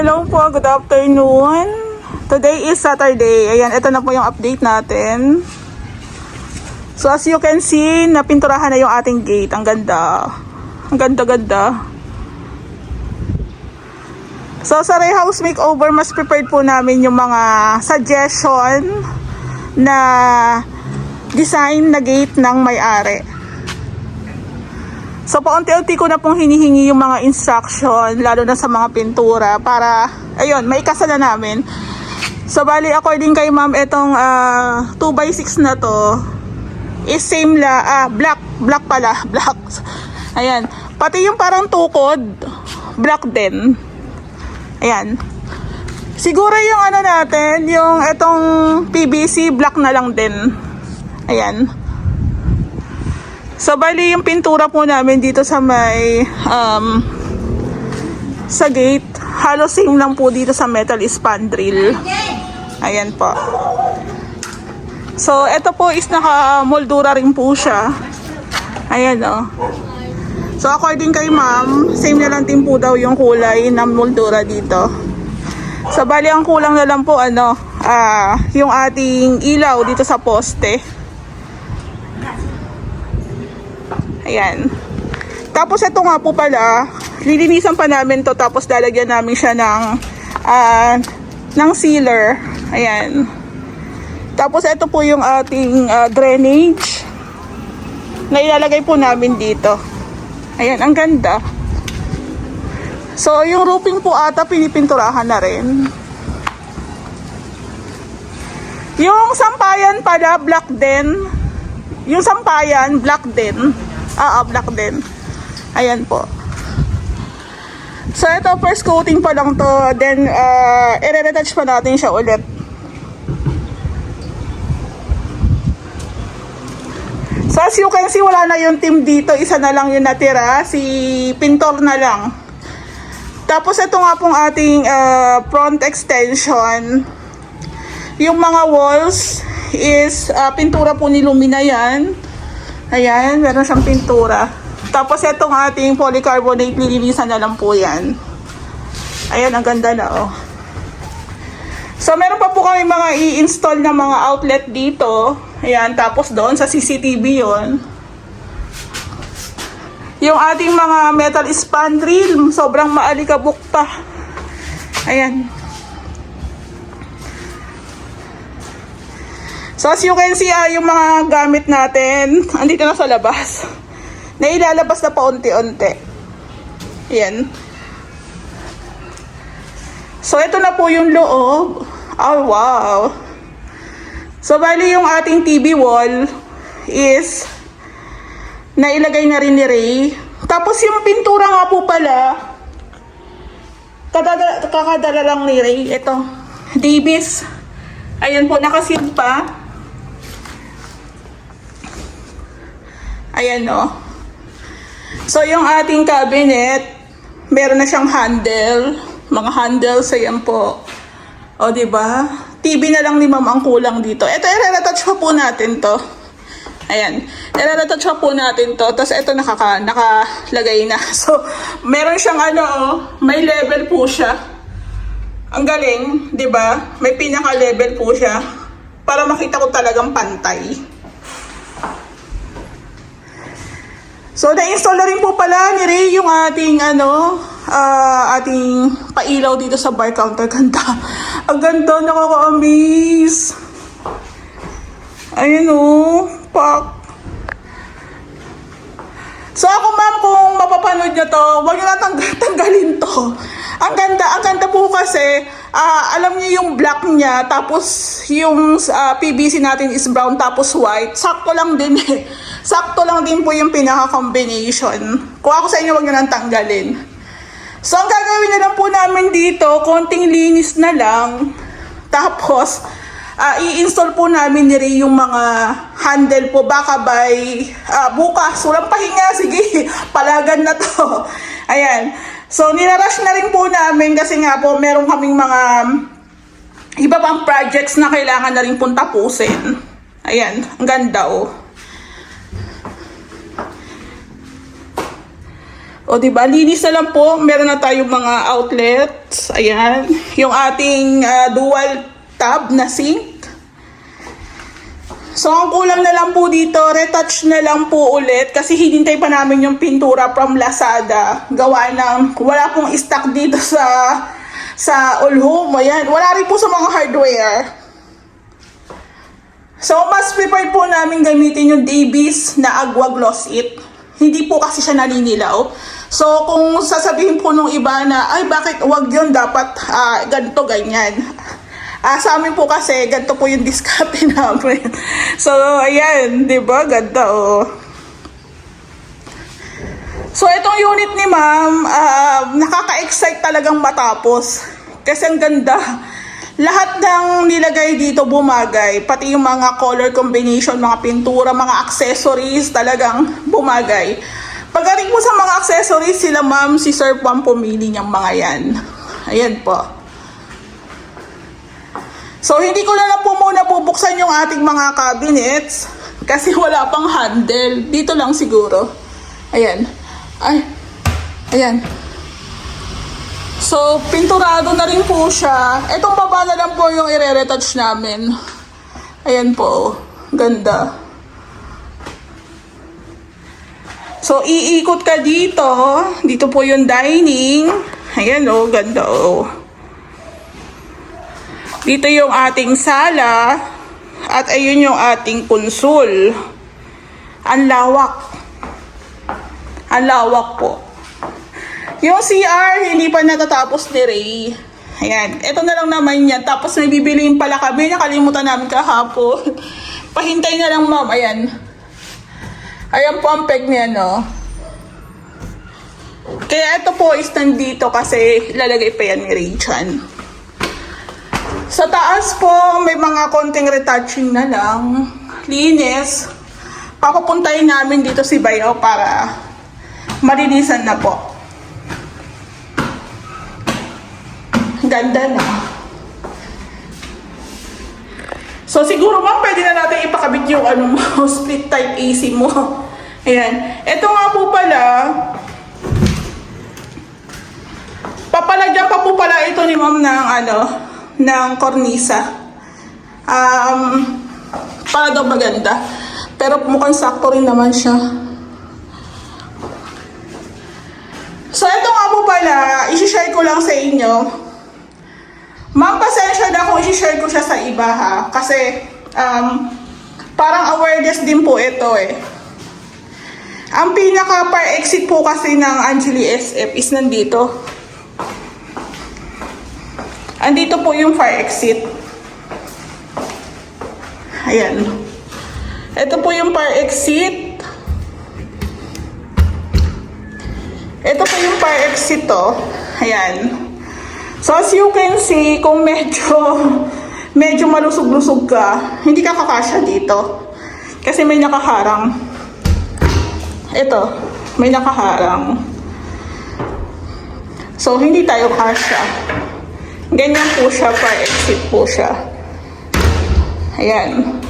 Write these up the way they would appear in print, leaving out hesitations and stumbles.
Hello po, good afternoon. Today is Saturday. Ayan, ito na po yung update natin. So as you can see, napinturahan na yung ating gate. Ang ganda. Ang ganda-ganda. So sa Ray House Makeover, mas prepared po namin yung mga suggestion na design na gate ng may-ari. So paunti-unti ko na pong hinihingi yung mga instruction, lalo na sa mga pintura, para ayun, maikasa na namin. So bali, according kay ma'am, itong 2x6 na to is same black pala, black. Ayan, pati yung parang tukod, black din. Ayan. Siguro yung ano natin, yung itong PVC, black na lang din. Ayan. So bali yung pintura po namin dito sa may sa gate, halos same lang po dito sa metal spandrel. Ayan po. So ito po is naka-moldura rin po siya. Ayan oh. So according kay ma'am, same na lang din po daw yung kulay ng moldura dito. So bali ang kulang na lang po yung ating ilaw dito sa poste. Ayan. Tapos ito nga po pala, lilinisan pa namin to, tapos lalagyan namin siya ng sealer. Ayan. Tapos ito po yung ating drainage na ilalagay po namin dito. Ayan, ang ganda. So yung roofing po ata pinipinturahan na rin. Yung sampayan pala, black din. Yung sampayan, black din. Black din. Ayan po. So ito, first coating pa lang to. Then i-retouch pa natin siya ulit. So as you can see, wala na yung team dito. Isa na lang yung natira. Si Pintor na lang. Tapos ito nga pong ating front extension. Yung mga walls is pintura po ni Lumina yan. Ayan, meron siyang pintura. Tapos itong ating polycarbonate, lilinisan na lang po yan. Ayan, ang ganda na oh. So meron pa po kami mga i-install na mga outlet dito. Ayan, tapos doon sa CCTV yon. Yung ating mga metal spandrel, sobrang maalikabok pa. Ayan. So as you can see, yung mga gamit natin, andito na sa labas. Nailalabas na paunti-unti. Ayan. So ito na po yung loob. Oh wow. So bali yung ating TV wall is nailagay na rin ni Ray. Tapos yung pintura nga po pala, kakadala lang ni Ray. Ito, Davis. Ayan po, nakaseal pa. Ayan o. So yung ating cabinet, meron na siyang handle. Mga handles, ayan po. O diba? TV na lang ni ma'am ang kulang dito. Ito, i-retouch pa po natin to. Ayan. I-retouch pa po natin to. Tapos ito nakalagay na. So, meron siyang may level po siya. Ang galing, diba? May pinaka-level po siya. Para makita ko talagang pantay. So, na-install na rin po pala ni Ray yung ating ating pailaw dito sa bar counter. Ganda. Ang ganda, nakaka-amaze. Ayun pak. So, ako ma'am, kung mapapanood nyo to, huwag nyo na tanggalin to. Ang ganda po kasi, alam niyo yung black niya, tapos yung PVC natin is brown, tapos white. Sakto lang din eh. Sakto lang din po yung pinaka-combination. Kung ako sa inyo, huwag nyo nang tanggalin. So, ang gagawin na lang po namin dito, konting linis na lang. Tapos, i-install po namin ni Ray yung mga handle po. Baka by bukas, walang pahinga. Sige, palagan na to. Ayan. So, nirarush na rin po namin kasi nga po, meron kaming mga iba pang projects na kailangan na rin pong tapusin. Ayan, ang ganda oh. O diba, linis na lang po. Meron na tayong mga outlet. Ayan, yung ating dual tab na sink. So, ang kulang na lang po dito, retouch na lang po ulit kasi hinintay pa namin yung pintura from Lazada. Gawa ng, wala pong stock dito sa All Home. Ayan, wala rin po sa mga hardware. So, mas prepared po namin gamitin yung Davies na Agua Gloss It. Hindi po kasi siya naninilaw. So, kung sasabihin po nung iba na, ay bakit wag yun, dapat ganito, ganyan. Sa amin po kasi, ganito po yung diskarte namin. So, ayan, di ba? Ganda, oh. So, itong unit ni ma'am, nakaka-excite talagang matapos. Kasi ang ganda. Lahat ng nilagay dito bumagay. Pati yung mga color combination, mga pintura, mga accessories, talagang bumagay. Pagdating po sa mga accessories, sila ma'am, si Sir Pam pumili niyang mga yan. Ayan po. So, hindi ko na lang po muna bubuksan yung ating mga cabinets kasi wala pang handle. Dito lang siguro. Ayan. Ay. Ayan. So, pinturado na rin po siya. Itong baba na lang po yung i-retouch namin. Ayan po. Ganda. So, iikot ka dito. Dito po yung dining. Ayan o, ganda o. Dito yung ating sala. At ayun yung ating konsul. Ang lawak. Ang lawak po. Yung CR, hindi pa natatapos ni Ray. Ayan. Ito na lang naman yan. Tapos may bibiliin pala kami. Nakalimutan namin kahapon. Pahintay na lang, ma'am. Ayan. Ayan po ang peg niya, no? Kaya ito po is nandito kasi lalagay pa yan ni Ray Chan. Sa taas po, may mga konting retouching na lang. Linis. Papapuntahin namin dito si Bayo para malinisan na po. Ganda na. So, siguro ma'am, pwede na natin ipakabit yung ano mo, split type AC mo. Ayan. Ito nga po pala, papalagyan pa po pala ito ni ma'am ng ano, ng kornisa. Para daw maganda. Pero mukhang sakto rin naman siya. So, ito nga po pala, isi-share ko lang sa inyo. Ma'am, pasensya na kung isi-share ko siya sa iba ha. Kasi, parang awareness din po ito eh. Ang pinaka-par exit po kasi ng Angeli SF is nandito. Andito po yung fire exit. Ayan. Ito po yung fire exit. Ito po yung fire exit to. Ayan. So, as you can see, kung medyo malusog-lusog ka, hindi ka kakasya dito. Kasi may nakaharang. Ito, may nakaharang. So, hindi tayo kasya. Ganyan po siya, fire exit po siya. Ayan.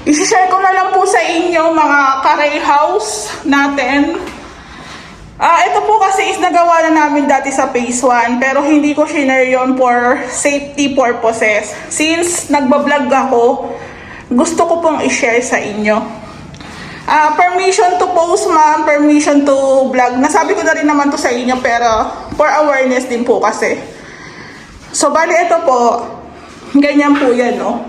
I-share ko na lang po sa inyo mga carré house natin. Ito po kasi is nagawa na namin dati sa phase 1 pero hindi ko shinare yun for safety purposes. Since nagbablog ako, gusto ko pong i-share sa inyo. Permission to post ma'am, permission to vlog. Nasabi ko na rin naman to sa inyo pero for awareness din po kasi. So bali ito po, ganyan po yan no.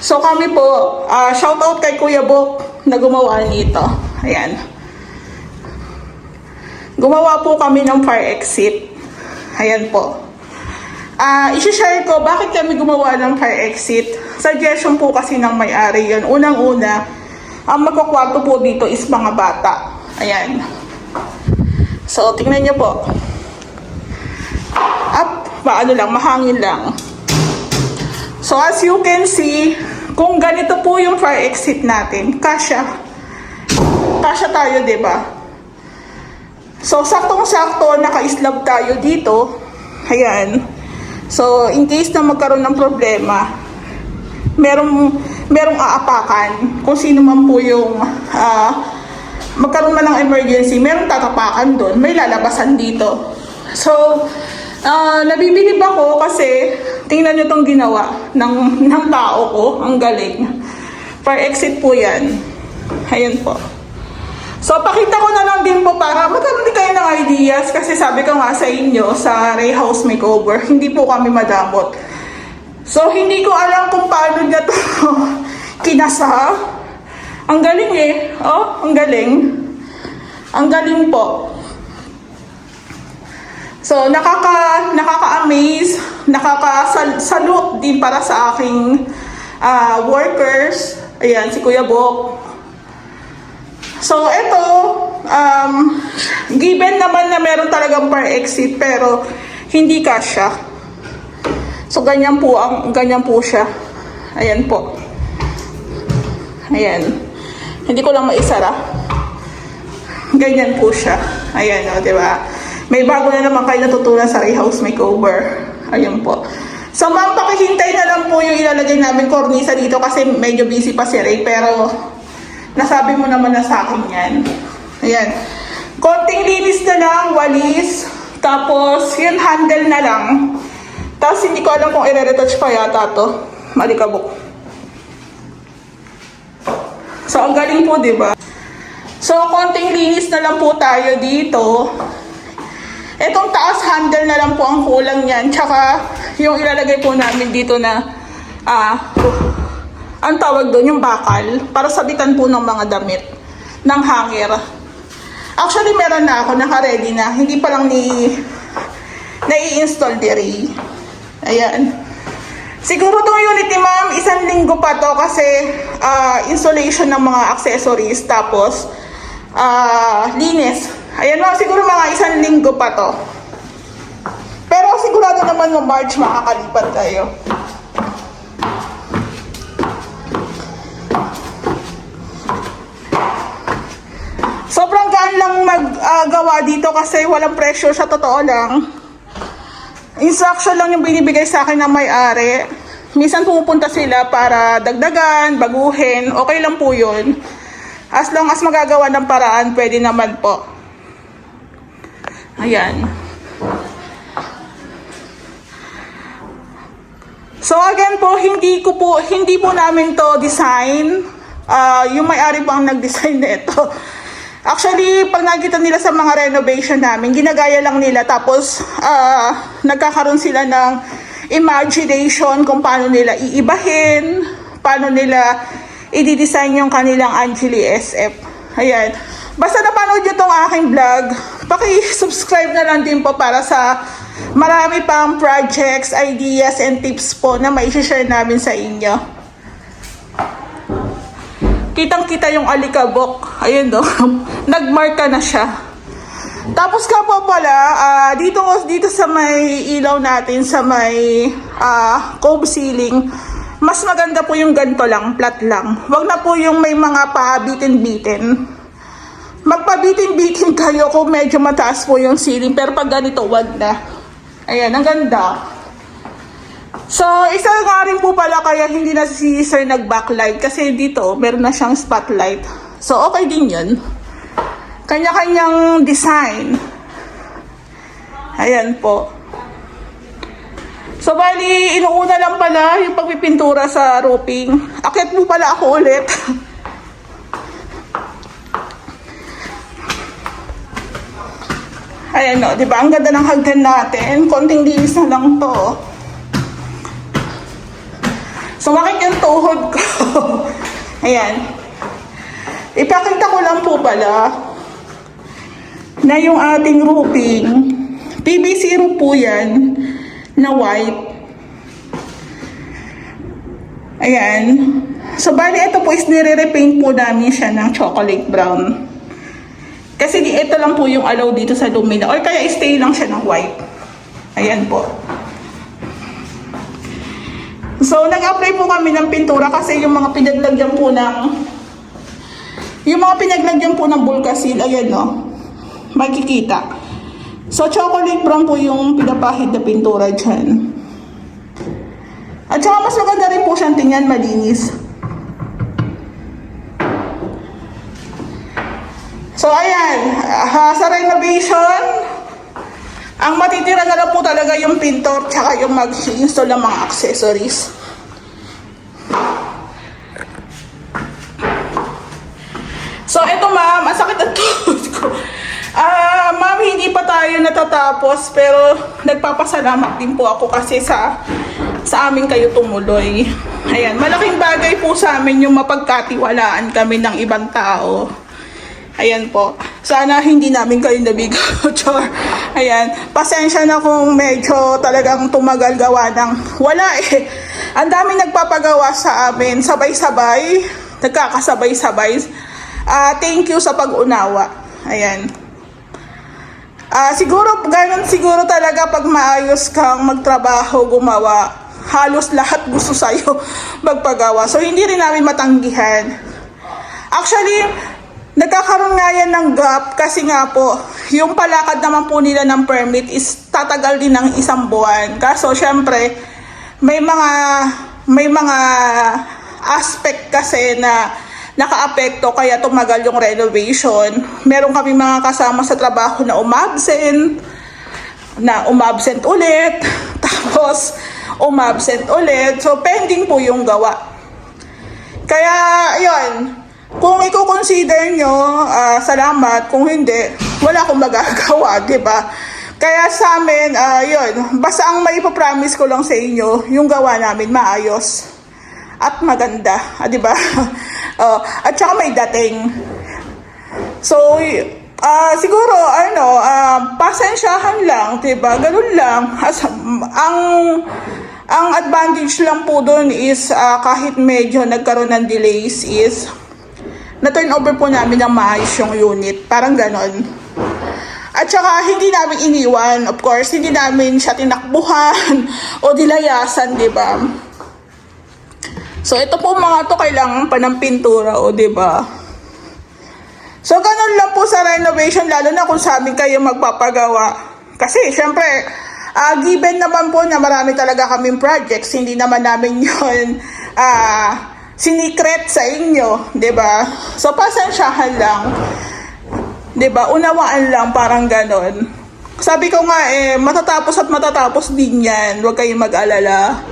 So kami po, shout out kay Kuya Bok na gumawa nito. Ayan. Gumawa po kami ng fire exit. Ayan po. I-share ko bakit kami gumawa ng fire exit. Suggestion po kasi ng may-ari yun. Unang-una, ang magkakwarto po dito is mga bata. Ayan. So, tingnan nyo po. Paano lang, mahangin lang. So, as you can see, kung ganito po yung fire exit natin, kasya. Kasya tayo, diba? So, saktong-sakto, naka-slab tayo dito. Ayan. So, in case na magkaroon ng problema, merong aapakan kung sino man po yung magkaroon man ng emergency, merong tatapakan doon, may lalabasan dito. So, nabibilib ako kasi tingnan nyo tong ginawa ng tao ko. Ang galing. Per exit po yan. Ayan po. So, pakita ko na lang din po para magkaroon din kayo ng ideas kasi sabi ko nga sa inyo sa Ray House Makeover, hindi po kami madamot. So, hindi ko alam kung paano niya to kinasa. Ang galing eh. Oh, ang galing. Ang galing po. So, nakaka-amaze, nakaka-salute din para sa aking workers. Ayan, si Kuya Bok. So, ito, given naman na meron talagang per exit, pero hindi kasya. So, ganyan po siya. Ayan po. Ayan. Hindi ko lang maisara. Ganyan po siya. Ayan, o, diba? May bago na naman kayo natutunan sa Ray House Makeover. Ayan po. So, ma'am, pakihintay na lang po yung ilalagay namin kornisa dito kasi medyo busy pa si Ray, pero nasabi mo naman na sa akin yan. Ayan. Konting linis na lang, walis. Tapos, yun, handle na lang. Tapos, hindi ko alam kung i-retouch pa yata to. Malikabok. So, ang galing po, diba? So, konting linis na lang po tayo dito. Etong taas handle na lang po ang kulang yan. Tsaka, yung ilalagay po namin dito na, ang tawag doon, yung bakal, para sabitan po ng mga damit ng hanger. Actually, meron na ako, naka-ready na. Hindi pa lang nai-install diri. Ayan. Siguro itong unit ni ma'am, 1 linggo pa to kasi installation ng mga accessories, tapos linis. Ayan ma'am, siguro mga 1 linggo pa to. Pero sigurado naman ng March makakalipat tayo. Sobrang gaan lang maggawa dito kasi walang pressure, sa totoo lang. Instruction lang yung binibigay sa akin ng may-ari. Minsan pumupunta sila para dagdagan, baguhin, okay lang po yun. As long as magagawa ng paraan, pwede naman po. Ayan. So again po, hindi po namin to design. Yung may-ari pang nag-design nito. Actually, pag nakita nila sa mga renovation namin, ginagaya lang nila, tapos nagkakaroon sila ng imagination kung paano nila iibahin, paano nila i-design yung kanilang Angeli SF. Ayan. Basta napanood nyo tong aking vlog, paki-subscribe na lang din po para sa marami pang projects, ideas, and tips po na mai-share namin sa inyo. Kitang-kita yung alikabok. Ayun do. Nagmarka na siya. Tapos ka po pala, dito sa may ilaw natin, sa may cove ceiling, mas maganda po yung ganito lang, flat lang. Wag na po yung may mga pabitin-bitin. Magpabitin-bitin kayo kung medyo mataas po yung ceiling, pero pag ganito, wag na. Ayan, ang ganda. So, isa nga rin po pala kaya hindi na si Sir nag-backlight kasi dito meron na siyang spotlight. So, okay din yun. Kanya-kanyang design. Ayan po. So, bali, inuuna lang pala yung pagpipintura sa roofing. Akit po pala ako ulit. Ayan o, diba? Ang ganda ng hagdan natin. Konting linis na lang to. Sumakit yung tuhod ko. Ayan. Ipakita ko lang po pala na yung ating roofing, PVC roof po yan, na white. Ayan. So, bali, ito po is nire-repaint po namin siya ng chocolate brown. Kasi ito lang po yung allow dito sa lumina. Or kaya stay lang siya ng white. Ayan po. So, nag-apply po kami ng pintura kasi yung mga pinaglagyan po ng Bulkasil, ayan no, makikita. So, chocolate brown po yung pinapahid na pintura dyan. At saka mas maganda rin po siyang tingnan, malinis. So, ayan, sa renovation, ang matitira na lang po talaga yung pintor tsaka yung mag-install ng mga accessories. So, eto ma'am, ang sakit ng tuhod ko. Ma'am, hindi pa tayo natatapos pero nagpapasalamat din po ako kasi sa amin kayo tumuloy. Ayan, malaking bagay po sa amin yung mapagkatiwalaan kami ng ibang tao. Ayan po. Sana hindi namin kayo nabigo. Char. Ayan. Pasensya na kung medyo talagang tumagal gawa ng wala eh. Ang dami nagpapagawa sa amin. Sabay-sabay. Nagkakasabay-sabay. Thank you sa pag-unawa. Ayan. Siguro, ganun siguro talaga pag maayos kang magtrabaho, gumawa. Halos lahat gusto sa'yo magpagawa. So, hindi rin namin matanggihan. Actually, nagkakaroon nga yan ng gap kasi nga po, yung palakad naman po nila ng permit is tatagal din ng 1 buwan. Kaso syempre, may mga aspect kasi na naka-apekto kaya tumagal yung renovation. Meron kami mga kasama sa trabaho na umabsent ulit, tapos umabsent ulit. So pending po yung gawa. Kaya yun, kung i-consider nyo, salamat. Kung hindi, wala akong magagawa, di ba? Kaya sa amin, yun, basta ang maipapromise ko lang sa inyo, yung gawa namin maayos at maganda, di ba? At saka may dating. So, siguro, pasensyahan lang, di ba? Ganun lang. Ang advantage lang po dun is, kahit medyo nagkaroon ng delays is, na-turn over po namin ng maayos yung unit. Parang ganon. At saka, hindi namin iniwan. Of course, hindi namin siya tinakbuhan o dilayasan, di ba? So, ito po mga to kailangan pa ng pintura, o di ba? So, ganon lang po sa renovation, lalo na kung sa amin kayo magpapagawa. Kasi, syempre, given naman po na marami talaga kaming projects, hindi naman namin yun, sinikret sa inyo, 'di ba? So pasensyahan lang. 'Di ba? Unawaan lang, parang ganon. Sabi ko nga matatapos din 'yan. Huwag kayong mag-alala.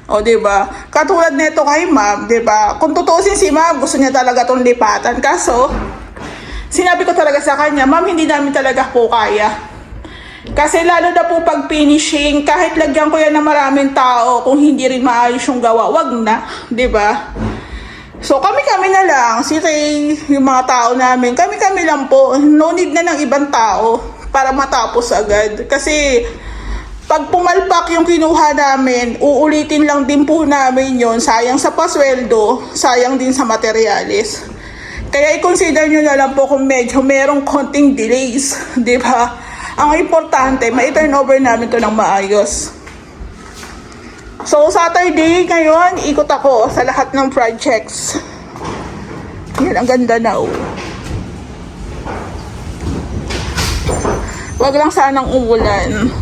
O 'di ba? Katulad nito kay Ma'am, 'di ba? Kung tutuusin si Ma'am, gusto niya talaga tong lipatan. Kaso sinabi ko talaga sa kanya, Ma'am, hindi namin talaga po kaya. Kasi lalo na po pag finishing, kahit lagyan ko yan ng maraming tao, kung hindi rin maayos yung gawa, wag na, di ba? So kami na lang, si Ray, yung mga tao namin, kami lang po, no need na ng ibang tao para matapos agad. Kasi pag pumalpak yung kinuha namin, uulitin lang din po namin yon, sayang sa pasweldo, sayang din sa materyales. Kaya i-consider nyo na lang po kung medyo merong konting delays, di ba? Ang importante, ma-turn over namin to ng maayos. So, Saturday ngayon, ikot ako sa lahat ng projects. Yan, ang ganda na, oh. Wag lang sanang umulan.